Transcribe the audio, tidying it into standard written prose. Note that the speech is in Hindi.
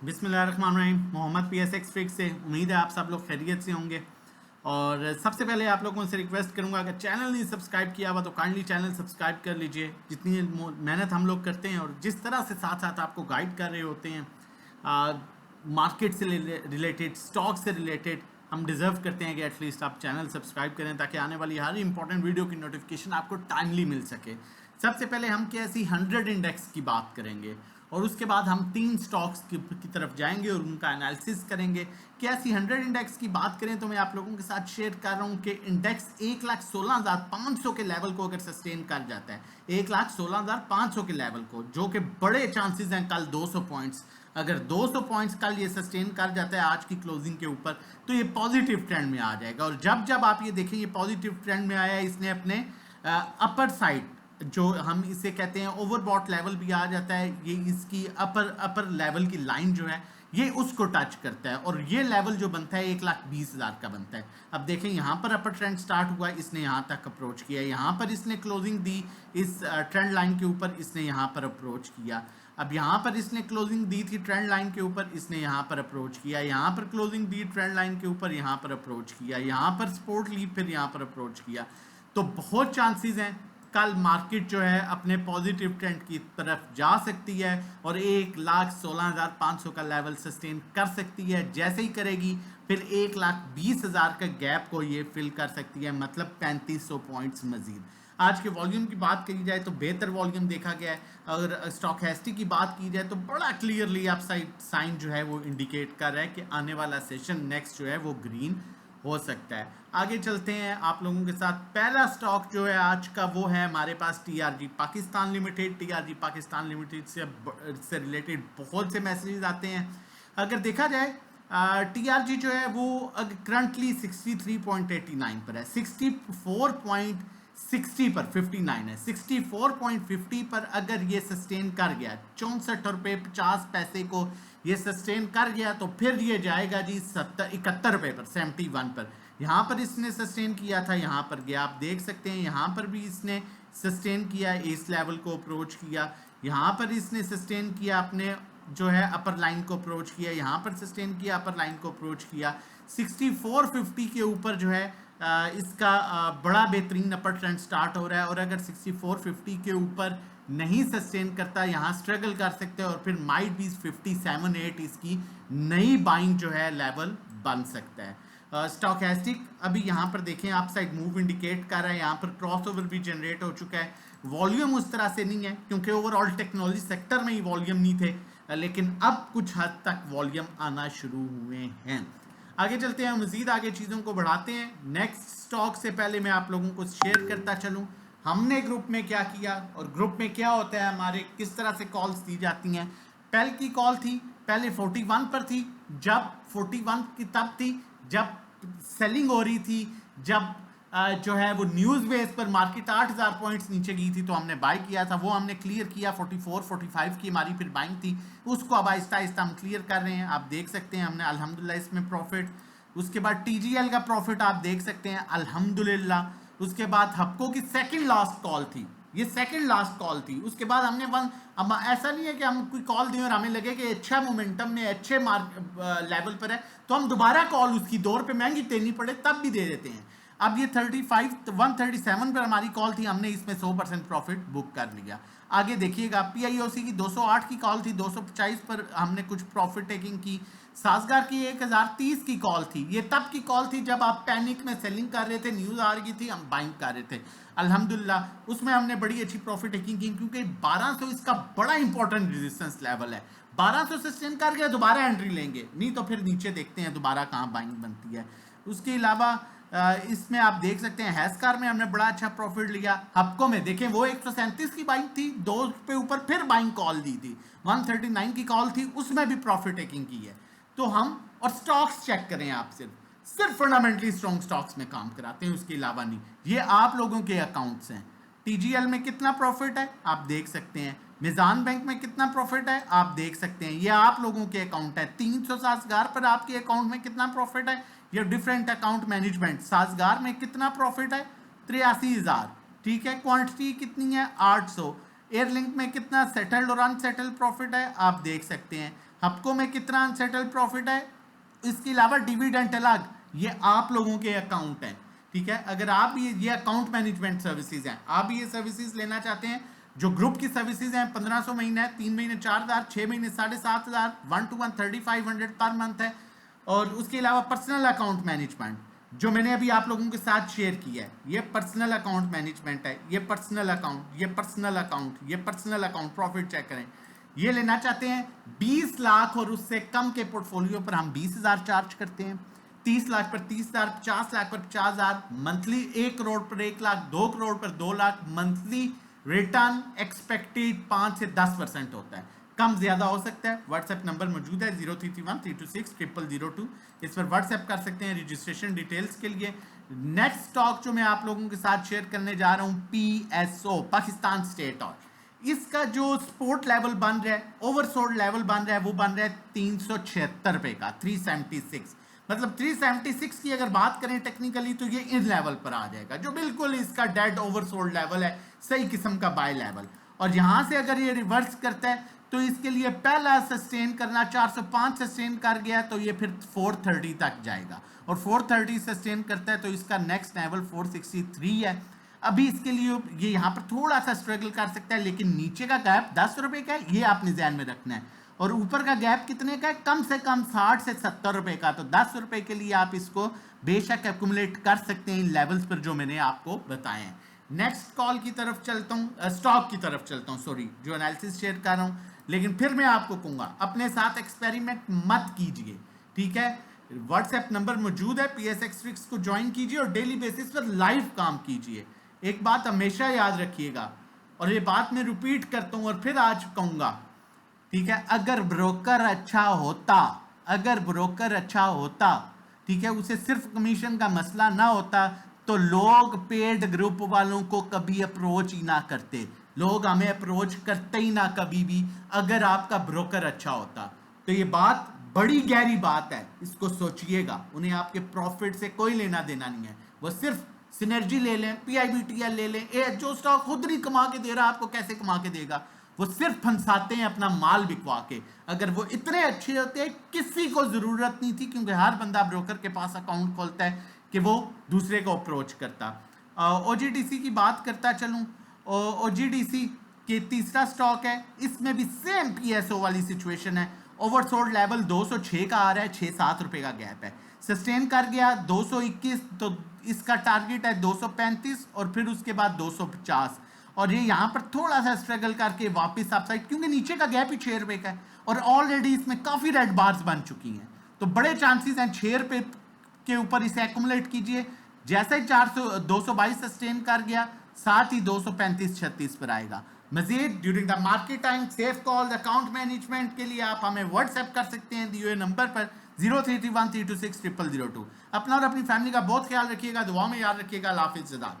बिस्मिल्लाहिर्रहमानिर्रहीम। मोहम्मद PSX फ्रिक से उम्मीद है आप सब लोग खैरियत से होंगे। और सबसे पहले आप लोगों से रिक्वेस्ट करूंगा, अगर चैनल नहीं सब्सक्राइब किया हुआ तो काइंडली चैनल सब्सक्राइब कर लीजिए। जितनी मेहनत हम लोग करते हैं और जिस तरह से साथ साथ आपको गाइड कर रहे होते हैं मार्केट से रिलेटेड, स्टॉक से रिलेटेड, हम डिज़र्व करते हैं कि एटलीस्ट आप चैनल सब्सक्राइब करें ताकि आने वाली हर इंपॉर्टेंट वीडियो की नोटिफिकेशन आपको टाइमली मिल सके। सबसे पहले हम कैसी 100 इंडेक्स की बात करेंगे और उसके बाद हम 3 स्टॉक्स की तरफ जाएंगे और उनका एनालिसिस करेंगे। कैसी 100 इंडेक्स की बात करें तो मैं आप लोगों के साथ शेयर कर रहा हूं कि इंडेक्स 1,16,500 के लेवल को अगर सस्टेन कर जाता है, 1,16,500 के लेवल को, जो कि बड़े चांसेस हैं कल 200 पॉइंट्स, अगर 200 पॉइंट्स कल ये सस्टेन कर जाता है आज की क्लोजिंग के ऊपर तो ये पॉजिटिव ट्रेंड में आ जाएगा। और जब जब आप ये देखें ये पॉजिटिव ट्रेंड में आया, इसने अपने अपर साइड, जो हम इसे कहते हैं ओवरबॉट लेवल भी आ जाता है, ये इसकी अपर लेवल की लाइन जो है ये उसको टच करता है और ये लेवल जो बनता है 1,20,000 का बनता है। अब देखें यहाँ पर अपर ट्रेंड स्टार्ट हुआ, इसने यहाँ तक अप्रोच किया, यहाँ पर इसने क्लोजिंग दी इस ट्रेंड लाइन के ऊपर, इसने यहाँ पर अप्रोच किया। अब यहाँ पर इसने क्लोजिंग दी थी ट्रेंड लाइन के ऊपर, इसने यहाँ पर अप्रोच किया, यहाँ पर क्लोजिंग दी ट्रेंड लाइन के ऊपर, यहाँ पर अप्रोच किया, यहाँ पर सपोर्ट ली, फिर यहाँ पर अप्रोच किया। तो बहुत चांसेस हैं कल मार्केट जो है अपने पॉजिटिव ट्रेंड की तरफ जा सकती है और 1,16,500 का लेवल सस्टेन कर सकती है। जैसे ही करेगी फिर 1,20,000 का गैप को ये फिल कर सकती है, मतलब 3,500 पॉइंट्स मजीद। आज के वॉल्यूम की बात करी जाए तो बेहतर वॉल्यूम देखा गया है। अगर स्टॉकहेस्टिक की बात की जाए तो बड़ा क्लियरली अपसाइड साइन जो है वो इंडिकेट कर रहा है कि आने वाला सेशन नेक्स्ट जो है वो ग्रीन हो सकता है। आगे चलते हैं आप लोगों के साथ। पहला स्टॉक जो है आज का वो है हमारे पास TRG Pakistan limited. TRG Pakistan limited से रिलेटेड बहुत से मैसेजेस आते हैं। अगर देखा जाए TRG जो है वो करंटली 63.89 पर है, 64.60 पर 59 है, 64.50 पर अगर ये सस्टेन कर गया, 64 रुपये 50 पैसे को ये सस्टेन कर गया तो फिर ये जाएगा जी 71 रुपये पर, 71 पर। यहाँ पर इसने सस्टेन किया था, यहाँ पर गया, आप देख सकते हैं यहाँ पर भी इसने सस्टेन किया, इस लेवल को अप्रोच किया, यहाँ पर इसने सस्टेन किया, अपने जो है अपर लाइन को अप्रोच किया, यहाँ पर सस्टेन किया, अपर लाइन को अप्रोच किया। 6450 के ऊपर जो है इसका बड़ा बेहतरीन अपर ट्रेंड स्टार्ट हो रहा है और अगर 6450 के ऊपर नहीं सस्टेन करता, यहाँ स्ट्रगल कर सकते हैं और फिर माइट भी 57.8 इसकी नई बाइंग जो है लेवल बन सकता है। स्टॉकहेस्टिक अभी यहाँ पर देखें आप साइड मूव इंडिकेट कर रहा है, यहाँ पर क्रॉसओवर भी जनरेट हो चुका है। वॉल्यूम उस तरह से नहीं है क्योंकि ओवरऑल टेक्नोलॉजी सेक्टर में ही वॉल्यूम नहीं थे, लेकिन अब कुछ हद तक वॉल्यूम आना शुरू हुए हैं। आगे चलते हैं, मजीद आगे चीज़ों को बढ़ाते हैं। नेक्स्ट स्टॉक से पहले मैं आप लोगों को शेयर करता चलूँ हमने ग्रुप में क्या किया और ग्रुप में क्या होता है, हमारे किस तरह से कॉल्स दी जाती हैं। पहले की कॉल थी, पहले 41 पर थी, जब 41 की तब थी जब सेलिंग हो रही थी, जब जो है वो न्यूज़ बेस पर मार्केट 8,000 पॉइंट्स नीचे गई थी तो हमने बाय किया था, वो हमने क्लियर किया। 44 45 की हमारी फिर बाइंग थी, उसको अब आहिस्ता आहिस्ता हम क्लियर कर रहे हैं। आप देख सकते हैं हमने अल्हम्दुलिल्लाह इसमें प्रॉफिट। उसके बाद TGL का प्रॉफिट आप देख सकते हैं अल्हम्दुलिल्लाह। उसके बाद हप्को की सेकंड लास्ट कॉल थी, ये सेकंड लास्ट कॉल थी। उसके बाद हमने हम ऐसा नहीं है कि हम कोई कॉल दें और हमें लगे कि अच्छा मोमेंटम में अच्छे लेवल पर है तो हम दोबारा कॉल उसकी 2 रुपये महंगी देनी पड़े तब भी दे देते हैं। अब ये 137 पर हमारी कॉल थी, हमने इसमें 100% प्रॉफिट बुक कर लिया। आगे देखिएगा PIOC की 208 की कॉल थी, 250 पर हमने कुछ प्रॉफिट टेकिंग की। साजगार की 1030 की कॉल थी, ये तब की कॉल थी जब आप पैनिक में सेलिंग कर रहे थे, न्यूज़ आ रही थी, हम बाइंग कर रहे थे। अल्हम्दुलिल्लाह उसमें हमने बड़ी अच्छी प्रॉफिट टेकिंग की क्योंकि 1200 इसका बड़ा इंपॉर्टेंट रेजिस्टेंस लेवल है। 1200 सस्टेन कर गया दोबारा एंट्री लेंगे, नहीं तो फिर नीचे देखते हैं दोबारा कहाँ बाइंग बनती है। उसके अलावा इसमें आप देख सकते हैं हैस्कार में हमने बड़ा अच्छा प्रॉफिट लिया। हप्को में देखें वो 137 की बाइंग थी, 2 पे ऊपर फिर बाइंग कॉल दी थी, 139 की कॉल थी, उसमें भी प्रॉफिट टेकिंग की है। तो हम और स्टॉक्स चेक करें, आप सिर्फ फंडामेंटली स्ट्रॉन्ग स्टॉक्स में काम कराते हैं, उसके अलावा नहीं। ये आप लोगों के अकाउंट्स हैं। TGL में कितना प्रॉफिट है आप देख सकते हैं, मिजान बैंक में कितना प्रॉफिट है आप देख सकते हैं, ये आप लोगों के अकाउंट है। 300 साजगार पर आपके अकाउंट में कितना प्रॉफिट है, ये डिफरेंट अकाउंट मैनेजमेंट। साजगार में कितना प्रॉफिट है 83,000, ठीक है। क्वांटिटी कितनी है 800। एयरलिंक में कितना सेटल्ड और अनसेटल्ड प्रॉफिट है आप देख सकते हैं। हपको में कितना अनसेटल्ड प्रॉफिट है, इसके अलावा डिविडेंड अलग, ये आप लोगों के अकाउंट हैं, ठीक है। अगर आप ये अकाउंट मैनेजमेंट सर्विसेज हैं, आप भी ये सर्विसेज लेना चाहते हैं, जो ग्रुप की सर्विसेज हैं 1500 महीना है, 3 महीने 4000, 6 महीने 7500, 1 to 1 3500 पर मंथ है। और उसके अलावा पर्सनल अकाउंट मैनेजमेंट जो मैंने अभी आप लोगों के साथ शेयर किया है, ये पर्सनल अकाउंट मैनेजमेंट है, ये पर्सनल अकाउंट, ये पर्सनल अकाउंट, ये पर्सनल अकाउंट, प्रॉफिट चेक करें। ये लेना चाहते हैं 20 लाख और उससे कम के पोर्टफोलियो पर हम 20,000 चार्ज करते हैं, 30 लाख पर 30,000, 50 लाख पर 50,000 मंथली, 1 करोड़ पर 1 लाख, 2 करोड़ पर 2 लाख मंथली। रिटर्न एक्सपेक्टेड 5 से 10% होता है, कम ज्यादा हो सकता है। व्हाट्सएप नंबर मौजूद है 0331326002, इस पर व्हाट्सएप कर सकते हैं रजिस्ट्रेशन डिटेल्स के लिए। नेक्स्ट स्टॉक जो मैं आप लोगों के साथ शेयर करने जा रहा हूं, PSO, पाकिस्तान स्टेट ऑयल। इसका जो सपोर्ट लेवल बन रहा है, ओवरसोल्ड लेवल बन रहा है, वो बन रहा है 376 रुपए का, 376। मतलब 376 की अगर बात करें टेक्निकली तो ये इन लेवल पर आ जाएगा, जो बिल्कुल इसका डेड ओवरसोल्ड लेवल है, सही किस्म का बाय लेवल। और यहां से अगर ये रिवर्स करता है तो इसके लिए पहला सस्टेन करना 405 सस्टेन कर गया तो ये फिर 430 तक जाएगा, और 430 सस्टेन करता है तो इसका नेक्स्ट लेवल 463 है। अभी इसके लिए ये यहाँ पर थोड़ा सा स्ट्रगल कर सकता है, लेकिन नीचे का गैप 10 रुपए का है, ये आपने ध्यान में रखना है। और ऊपर का गैप कितने का है, कम से कम 60 से 70 रुपए का। तो 10 रुपए के लिए आप इसको बेशक एक्यूमुलेट कर सकते हैं इन लेवल्स पर जो मैंने आपको बताए हैं। नेक्स्ट कॉल की तरफ चलता हूँ, स्टॉक की तरफ चलता हूँ, सॉरी, जो एनालिसिस शेयर कर रहा हूँ। लेकिन फिर मैं आपको कहूंगा अपने साथ एक्सपेरिमेंट मत कीजिए, ठीक है। व्हाट्सएप नंबर मौजूद है, PSX फिक्स को ज्वाइन कीजिए और डेली बेसिस पर लाइव काम कीजिए। एक बात हमेशा याद रखिएगा, और ये बात मैं रिपीट करता हूं और फिर आज कहूंगा, ठीक है। अगर ब्रोकर अच्छा होता, अगर ब्रोकर अच्छा होता, ठीक है, उसे सिर्फ कमीशन का मसला ना होता तो लोग पेड ग्रुप वालों को कभी अप्रोच ही ना करते, लोग हमें अप्रोच करते ही ना कभी भी, अगर आपका ब्रोकर अच्छा होता। तो ये बात बड़ी गहरी बात है, इसको सोचिएगा। उन्हें आपके प्रॉफिट से कोई लेना देना नहीं है, वो सिर्फ सिनर्जी ले लें, PIBTL ले लें, जो स्टॉक खुद नहीं कमा के दे रहा आपको कैसे कमा के देगा, वो सिर्फ फंसाते हैं अपना माल बिकवा के। अगर वो इतने अच्छे होते हैं किसी को जरूरत नहीं थी, क्योंकि हर बंदा ब्रोकर के पास अकाउंट खोलता है कि वो दूसरे को अप्रोच करता। OGDC की बात करता चलूं, OGDC के तीसरा स्टॉक है, इसमें भी सेम PSO वाली सिचुएशन है। ओवरसोल्ड लेवल 206 का आ रहा है, 6-7 रुपए का गैप है, सस्टेन कर गया 221, तो इसका टारगेट है 235 और फिर उसके बाद 250। और ये यहाँ पर थोड़ा सा स्ट्रगल करके वापस अपसाइड, क्योंकि नीचे का गैप ही 6 रुपए का है और ऑलरेडी इसमें काफी रेड बार्स बन चुकी हैं, तो बड़े चांसेस हैं 6 रुपए के ऊपर इसे एक्यूमुलेट कीजिए। जैसे ही 222 सस्टेन कर गया, साथ ही 235-36 पर आएगा। मजीद during the market time safe call account management के लिए आप हमें व्हाट्सएप कर सकते हैं दिए हुए नंबर पर 0331326002। अपना और अपनी फैमिली का बहुत ख्याल रखिएगा, दुआ में याद रखिएगा। अल्लाह हाफिज़।